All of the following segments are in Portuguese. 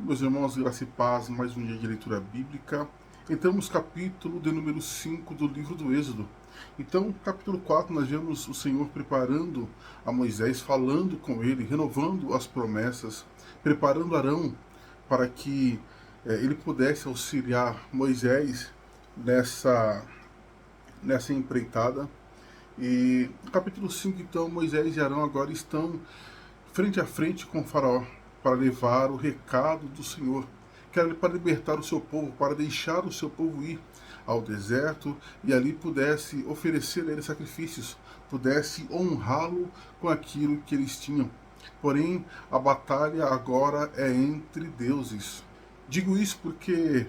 Meus irmãos, graça e paz, mais um dia de leitura bíblica. Entramos no capítulo de número 5 do livro do Êxodo. Então, capítulo 4, nós vemos o Senhor preparando a Moisés, falando com ele, renovando as promessas, preparando Arão para que ele pudesse auxiliar Moisés nessa empreitada. E no capítulo 5, então, Moisés e Arão agora estão frente a frente com o faraó para levar o recado do Senhor, que era para libertar o seu povo, para deixar o seu povo ir ao deserto e ali pudesse oferecer a ele sacrifícios, pudesse honrá-lo com aquilo que eles tinham. Porém, a batalha agora é entre deuses. Digo isso porque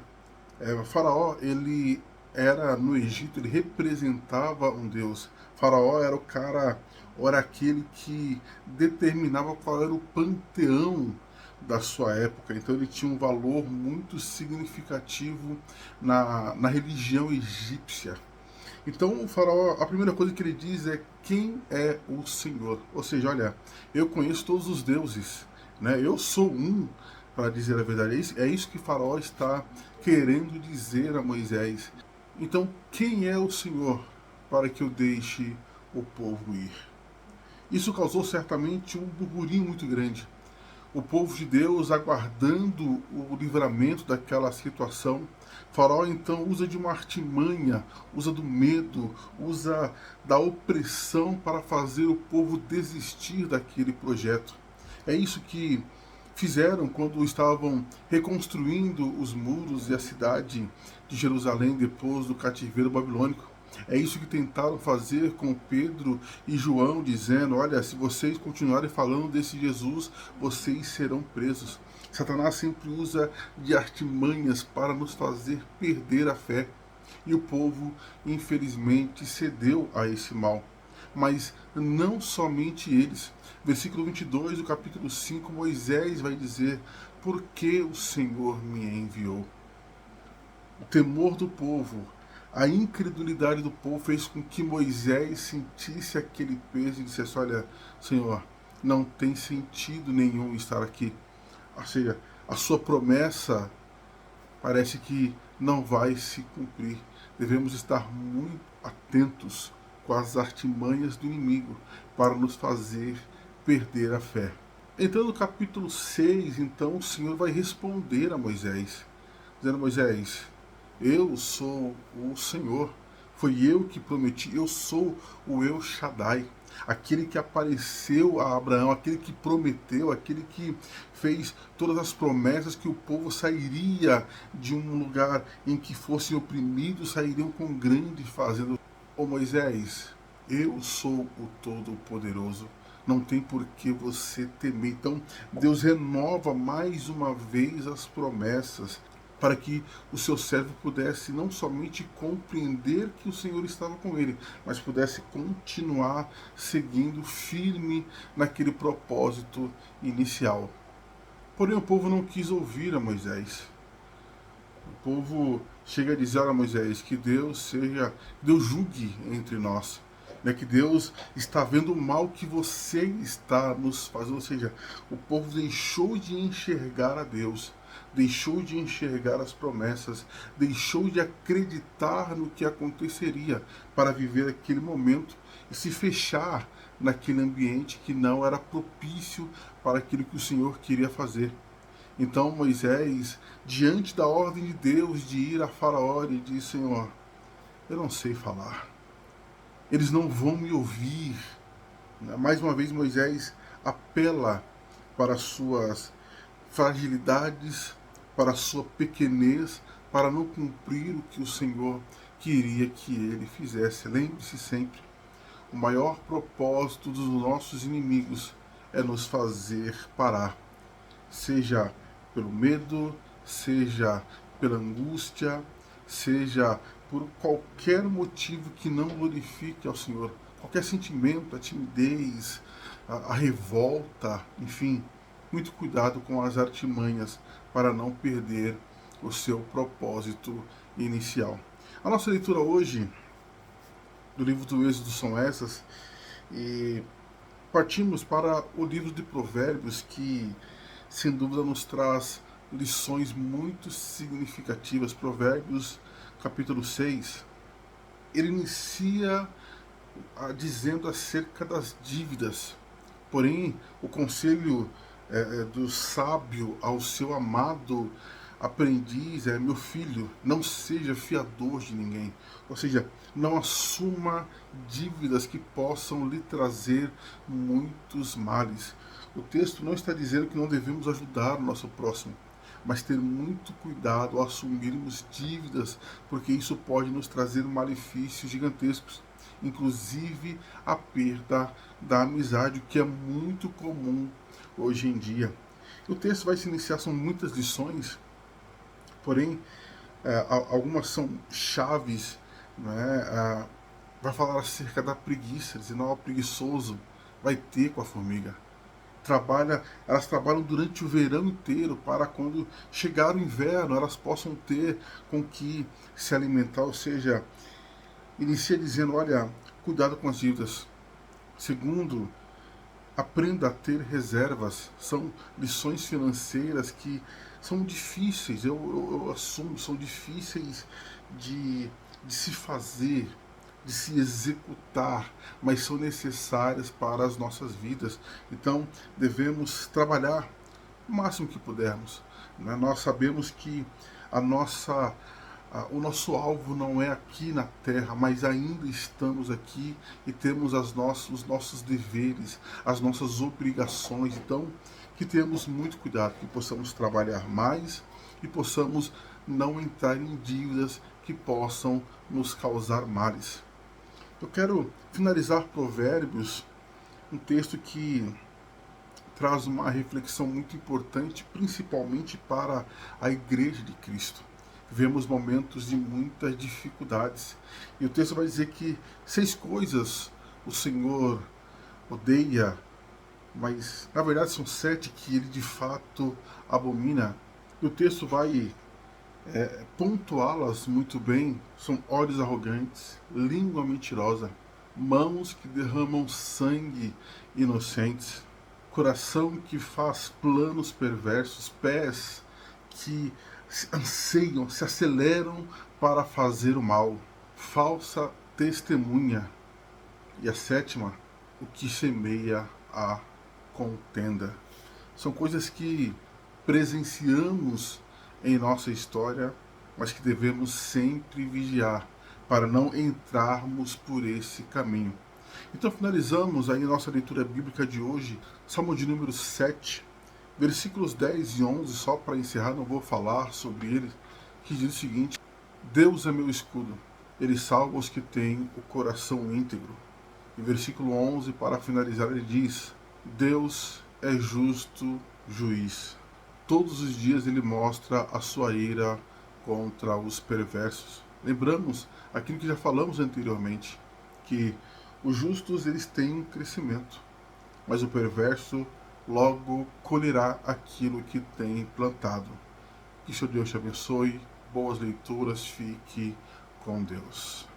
Faraó, ele era no Egito, ele representava um deus. Faraó era o cara, ou era aquele que determinava qual era o panteão da sua época. Então ele tinha um valor muito significativo na religião egípcia. Então o faraó, a primeira coisa que ele diz é quem é o Senhor. Ou seja, olha, eu conheço todos os deuses, né? Eu sou um, para dizer a verdade. É isso que o faraó está querendo dizer a Moisés. Então, quem é o Senhor para que eu deixe o povo ir? Isso causou certamente um burburinho muito grande. O povo de Deus aguardando o livramento daquela situação. Faraó então usa de uma artimanha, usa do medo, usa da opressão para fazer o povo desistir daquele projeto. É isso que fizeram quando estavam reconstruindo os muros e a cidade de Jerusalém depois do cativeiro babilônico. É isso que tentaram fazer com Pedro e João, dizendo: olha, se vocês continuarem falando desse Jesus, vocês serão presos. Satanás sempre usa de artimanhas para nos fazer perder a fé. E o povo, infelizmente, cedeu a esse mal. Mas não somente eles. Versículo 22 do capítulo 5, Moisés vai dizer: por que o Senhor me enviou? O temor do povo, a incredulidade do povo fez com que Moisés sentisse aquele peso e dissesse: olha, Senhor, não tem sentido nenhum estar aqui. Ou seja, a sua promessa parece que não vai se cumprir. Devemos estar muito atentos com as artimanhas do inimigo para nos fazer perder a fé. Entrando no capítulo 6, então, o Senhor vai responder a Moisés, dizendo: Moisés, eu sou o Senhor, foi eu que prometi, eu sou o El Shaddai, aquele que apareceu a Abraão, aquele que prometeu, aquele que fez todas as promessas que o povo sairia de um lugar em que fossem oprimidos, sairiam com grande fazenda. Ô Moisés, eu sou o Todo-Poderoso, não tem por que você temer. Então, Deus renova mais uma vez as promessas para que o seu servo pudesse não somente compreender que o Senhor estava com ele, mas pudesse continuar seguindo firme naquele propósito inicial. Porém, o povo não quis ouvir a Moisés. O povo chega a dizer a Moisés que Deus julgue entre nós, né, que Deus está vendo o mal que você está nos fazendo. Ou seja, o povo deixou de enxergar a Deus, deixou de enxergar as promessas, deixou de acreditar no que aconteceria para viver aquele momento e se fechar naquele ambiente que não era propício para aquilo que o Senhor queria fazer. Então Moisés, diante da ordem de Deus de ir a Faraó, ele diz: Senhor, eu não sei falar, eles não vão me ouvir. Mais uma vez Moisés apela para as suas fragilidades, para a sua pequenez, para não cumprir o que o Senhor queria que ele fizesse. Lembre-se sempre, o maior propósito dos nossos inimigos é nos fazer parar, seja pelo medo, seja pela angústia, seja por qualquer motivo que não glorifique ao Senhor, qualquer sentimento, a timidez, a revolta, enfim, muito cuidado com as artimanhas para não perder o seu propósito inicial. A nossa leitura hoje do livro do Êxodo são essas, e partimos para o livro de Provérbios, que sem dúvida nos traz lições muito significativas. Provérbios capítulo 6, ele inicia dizendo acerca das dívidas. Porém, o conselho do sábio ao seu amado aprendiz é: meu filho, não seja fiador de ninguém. Ou seja, não assuma dívidas que possam lhe trazer muitos males. O texto não está dizendo que não devemos ajudar o nosso próximo, mas ter muito cuidado ao assumirmos dívidas, porque isso pode nos trazer malefícios gigantescos, inclusive a perda da amizade, o que é muito comum hoje em dia. O texto vai se iniciar, são muitas lições, porém algumas são chaves, né? Vai falar acerca da preguiça, dizendo: o preguiçoso vai ter com a formiga. Elas trabalham durante o verão inteiro para quando chegar o inverno elas possam ter com que se alimentar. Ou seja, inicia dizendo: olha, cuidado com as dívidas. Segundo, aprenda a ter reservas. São lições financeiras que são difíceis, eu assumo, são difíceis de se fazer, de se executar, mas são necessárias para as nossas vidas. Então, devemos trabalhar o máximo que pudermos, né? Nós sabemos que o nosso alvo não é aqui na Terra, mas ainda estamos aqui e temos os nossos deveres, as nossas obrigações. Então, que tenhamos muito cuidado, que possamos trabalhar mais e possamos não entrar em dívidas que possam nos causar males. Eu quero finalizar Provérbios, um texto que traz uma reflexão muito importante, principalmente para a Igreja de Cristo. Vemos momentos de muitas dificuldades. E o texto vai dizer que 6 coisas o Senhor odeia, mas na verdade são 7 que ele de fato abomina. E o texto vai pontuá-las muito bem. São olhos arrogantes, língua mentirosa, mãos que derramam sangue inocentes, coração que faz planos perversos, pés que se anseiam, se aceleram para fazer o mal, falsa testemunha. E a 7ª, o que semeia a contenda. São coisas que presenciamos em nossa história, mas que devemos sempre vigiar para não entrarmos por esse caminho. Então finalizamos aí nossa leitura bíblica de hoje, Salmo de número 7, versículos 10 e 11, só para encerrar, não vou falar sobre ele, que diz o seguinte: Deus é meu escudo, ele salva os que têm o coração íntegro. E versículo 11, para finalizar, ele diz: Deus é justo juiz. Todos os dias ele mostra a sua ira contra os perversos. Lembramos aquilo que já falamos anteriormente, que os justos eles têm um crescimento, mas o perverso logo colherá aquilo que tem plantado. Que o Senhor Deus te abençoe, boas leituras, fique com Deus.